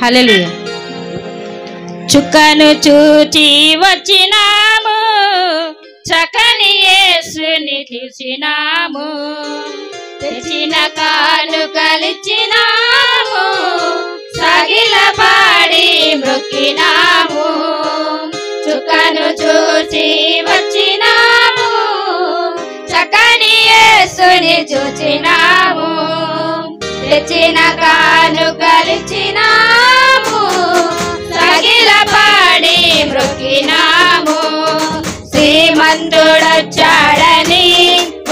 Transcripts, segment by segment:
హల్లెలూయా. చుక్కను చూచి వచ్చినాము, చక్కని యేసుని చూసినాము, తెచ్చిన కానుకలిచ్చినాము, సాగిలపడి మొక్కినాము. చుక్కను చూసి వచ్చినాము, చక్కని యేసుని చూసినాము, తెచ్చిన కానుకలిచ్చినాము, సాగిలపడి మొక్కినాము. శ్రీమంతుడొచ్చాడని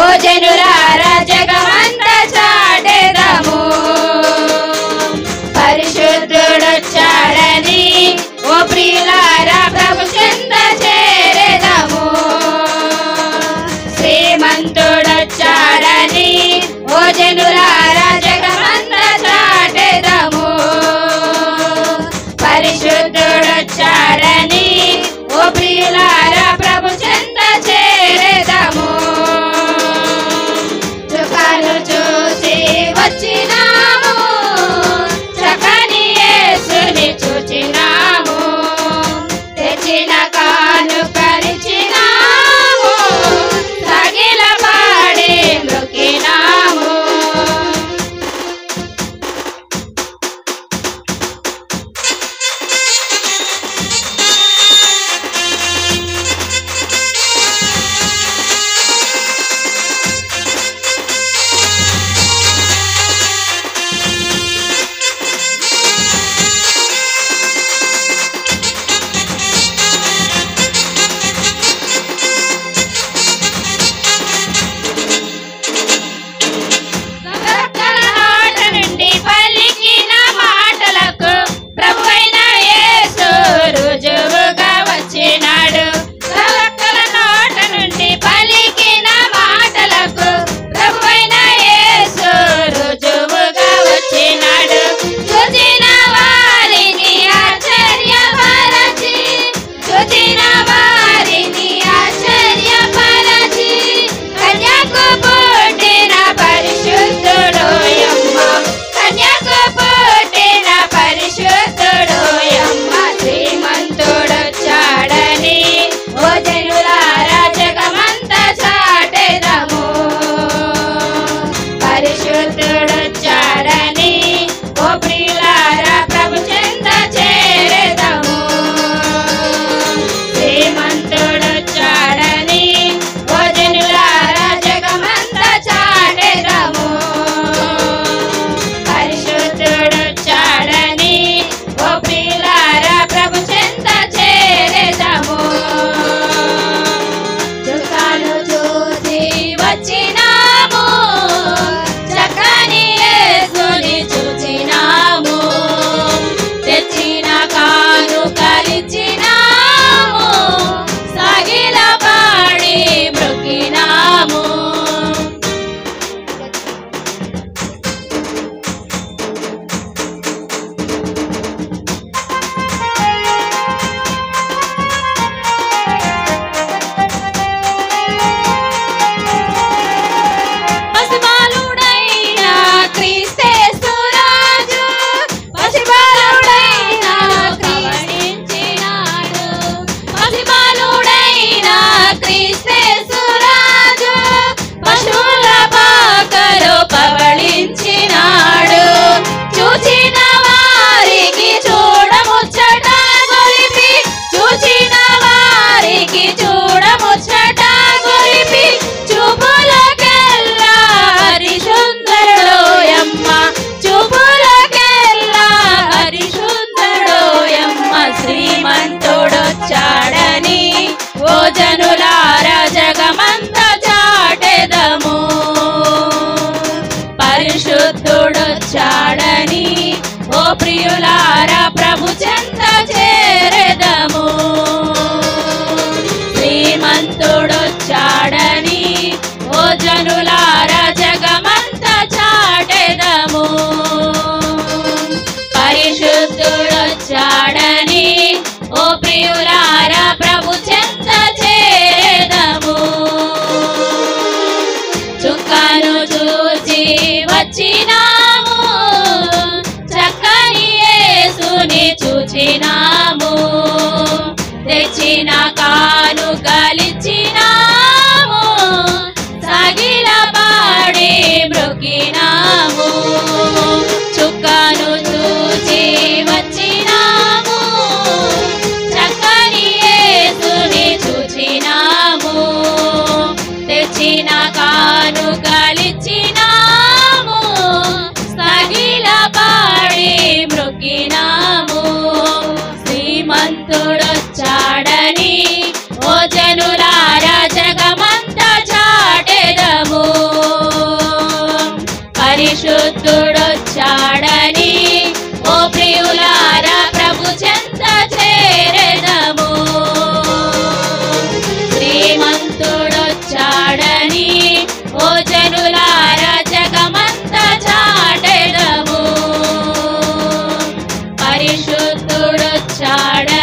ఓ జనులారా జగమంతా చాటెదము, పరిశుద్ధుడొచ్చాడని ఓ ప్రియులారా ప్రభు చెంత చేరెదము. శ్రీమంతుడొచ్చాడని ఓ జనులారా జగమంతా చాటెదము, పరిశుద్ధుడొచ్చాడని ఓ ప్రియులారా ప్రభు చెంత చేరెదము. చుక్కను చూసి వచ్చినాము, చక్కని యేసుని చూచినాము, తెచ్చిన కానుకలిచ్చినాము, సాగిలపడి మొక్కినాము. ప్రియులారా ప్రభు చెంత చేరెదము. శ్రీమంతుడొచ్చాడని ఓ జనులారా జగమంతా చాటెదము. పరిశుద్ధుడొచ్చాడని ఓ ప్రియులారా ప్రభు చెంత చేరెదము. చుక్కను చూసి వచ్చినాము, చక్కని యేసుని జనులారా ప్రభు చెంత చేరెదము శ్రీమంతుడొచ్చాడని ఓ జనులారా జగమంతా చాటెదము పరిశుద్ధుడొచ్చాడని